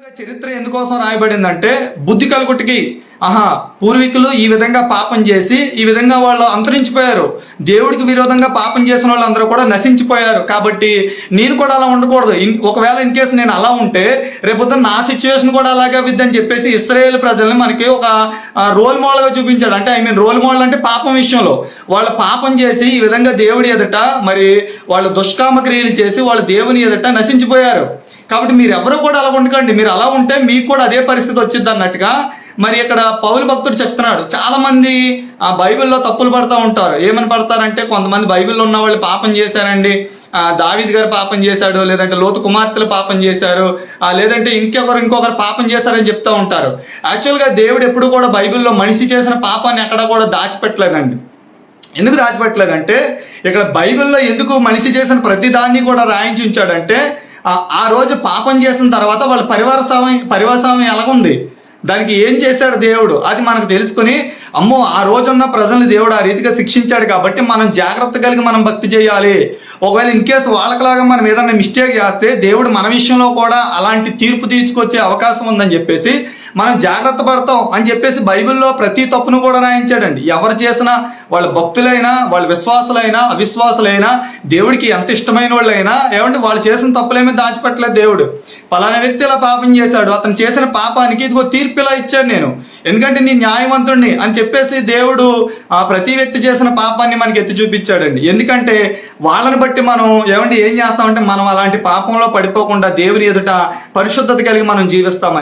చరిత్ర ఎందుకోసం రాయబడిందంటే బుద్ధి కలుగుటికి పూర్వీకులు ఈ విధంగా పాపం చేసి ఈ విధంగా వాళ్ళు అంతరించిపోయారు. దేవుడికి విరోధంగా పాపం చేసిన వాళ్ళందరూ కూడా నశించిపోయారు. కాబట్టి నేను కూడా అలా ఉండకూడదు. ఒకవేళ ఇన్ కేసు నేను అలా ఉంటే రేపొద్దున నా సిచ్యువేషన్ కూడా అలాగే అవుద్దని చెప్పేసి ఇశ్రాయేల్ ప్రజల్ని మనకి ఒక రోల్ మోడల్గా చూపించాడు. అంటే రోల్ మోడల్ అంటే పాపం విషయంలో వాళ్ళు పాపం చేసి ఈ విధంగా దేవుడి ఎదుట మరి వాళ్ళు దుష్కామ క్రియలు చేసి వాళ్ళు దేవుని ఎదుట నశించిపోయారు. కాబట్టి మీరు ఎవరు కూడా అలా ఉండకండి. మీరు అలా ఉంటే మీకు కూడా అదే పరిస్థితి వచ్చింది అన్నట్టుగా మరి ఇక్కడ పౌలు భక్తుడు చెప్తున్నాడు. చాలా మంది ఆ బైబిల్లో తప్పులు పడతా ఉంటారు. ఏమని పడతారంటే కొంతమంది బైబిల్లో ఉన్న వాళ్ళు పాపం చేశారండి, దావీద్ గారు పాపం చేశాడు, లేదంటే లోతు కుమార్తెలు పాపం చేశారు, లేదంటే ఇంకొకరు పాపం చేశారని చెప్తూ ఉంటారు. యాక్చువల్గా దేవుడు ఎప్పుడు కూడా బైబిల్లో మనిషి చేసిన పాపాన్ని ఎక్కడా కూడా దాచిపెట్టలేదండి. ఎందుకు దాచిపెట్టలేదంటే ఇక్కడ బైబిల్లో ఎందుకు మనిషి చేసిన ప్రతి దాన్ని కూడా రాయించి ఉంచాడంటే ఆ రోజు పాపం చేసిన తర్వాత వాళ్ళ పరివాసం ఎలాగుంది, దానికి ఏం చేశాడు దేవుడు, అది మనకు తెలుసుకుని అమ్మో ఆ రోజున్న ప్రజల్ని దేవుడు ఆ రీతిగా శిక్షించాడు కాబట్టి మనం జాగ్రత్త కలిగి మనం భక్తి చేయాలి. ఒకవేళ ఇన్ కేసు వాళ్ళకిలాగా మనం ఏదైనా మిస్టేక్ చేస్తే దేవుడు మన విషయంలో కూడా అలాంటి తీర్పు తీసుకొచ్చే అవకాశం ఉందని చెప్పేసి మనం జాగ్రత్త పడతాం అని చెప్పేసి బైబిల్లో ప్రతి తప్పును కూడా రాయించాడండి. ఎవరు చేసినా వాళ్ళ భక్తులైనా వాళ్ళ విశ్వాసులైనా అవిశ్వాసులైనా దేవుడికి ఎంత ఇష్టమైన వాళ్ళైనా వాళ్ళు చేసిన తప్పులేమీ దాచిపెట్టలేదు. దేవుడు పలానా వ్యక్తి ఇలా పాపం చేశాడు, అతను చేసిన పాపానికి ఇదిగో తీర్పు ఇలా ఇచ్చాడు నేను, ఎందుకంటే నీ న్యాయవంతుడిని అని చెప్పేసి దేవుడు ప్రతి వ్యక్తి చేసిన పాపాన్ని మనకి ఎత్తి చూపించాడండి. ఎందుకంటే వాళ్ళని బట్టి మనం ఏం చేస్తామంటే మనం అలాంటి పాపంలో పడిపోకుండా దేవుని ఎదుట పరిశుద్ధత కలిగి మనం జీవిస్తామని.